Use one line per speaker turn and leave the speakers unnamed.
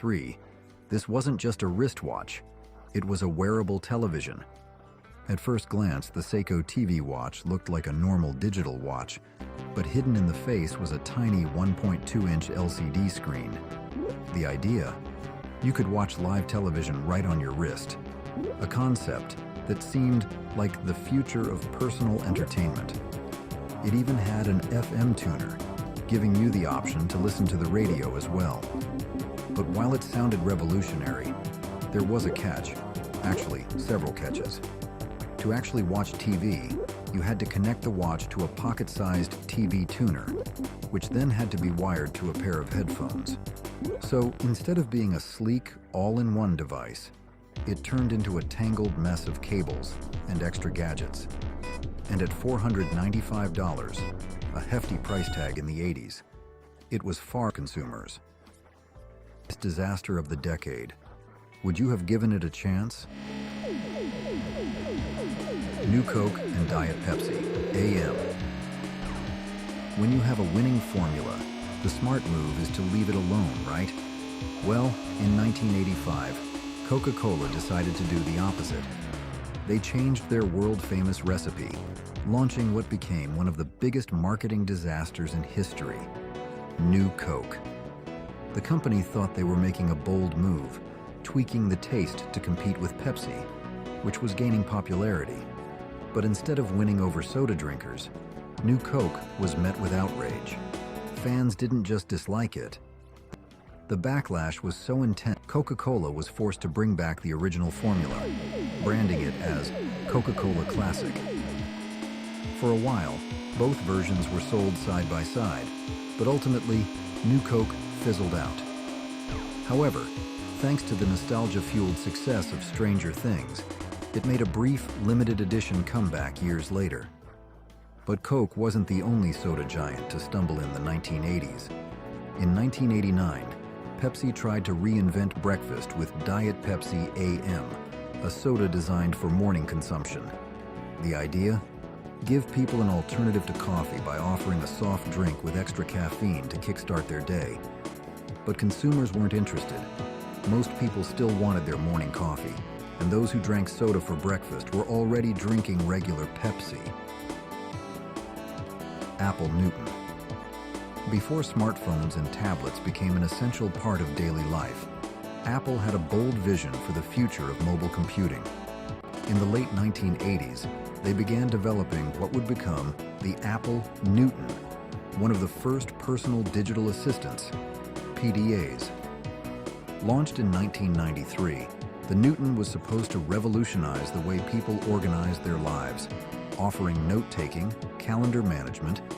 1993, this wasn't just a wristwatch, it was a wearable television. At first glance, the Seiko TV watch looked like a normal digital watch, but hidden in the face was a tiny 1.2-inch LCD screen. The idea? You could watch live television right on your wrist, a concept that seemed like the future of personal entertainment. It even had an FM tuner, giving you the option to listen to the radio as well. But while it sounded revolutionary, there was a catch. Actually, several catches. To actually watch TV, you had to connect the watch to a pocket-sized TV tuner, which then had to be wired to a pair of headphones. So instead of being a sleek, all-in-one device, it turned into a tangled mess of cables and extra gadgets. And at $495, a hefty price tag in the 80s, it was far consumers. This disaster of the decade. Would you have given it a chance? New Coke and Diet Pepsi, AM. When you have a winning formula, the smart move is to leave it alone, right? Well, in 1985, Coca-Cola decided to do the opposite. They changed their world-famous recipe, launching what became one of the biggest marketing disasters in history, New Coke. The company thought they were making a bold move, tweaking the taste to compete with Pepsi, which was gaining popularity. But instead of winning over soda drinkers, New Coke was met with outrage. Fans didn't just dislike it. The backlash was so intense, Coca-Cola was forced to bring back the original formula, branding it as Coca-Cola Classic. For a while, both versions were sold side by side, but ultimately, New Coke fizzled out. However, thanks to the nostalgia-fueled success of Stranger Things, it made a brief, limited edition comeback years later. But Coke wasn't the only soda giant to stumble in the 1980s. In 1989, Pepsi tried to reinvent breakfast with Diet Pepsi AM, a soda designed for morning consumption. The idea? Give people an alternative to coffee by offering a soft drink with extra caffeine to kickstart their day. But consumers weren't interested. Most people still wanted their morning coffee, and those who drank soda for breakfast were already drinking regular Pepsi. Apple Newton. Before smartphones and tablets became an essential part of daily life, Apple had a bold vision for the future of mobile computing. In the late 1980s, they began developing what would become the Apple Newton, one of the first personal digital assistants, PDAs. Launched in 1993, the Newton was supposed to revolutionize the way people organized their lives, offering note-taking, calendar management,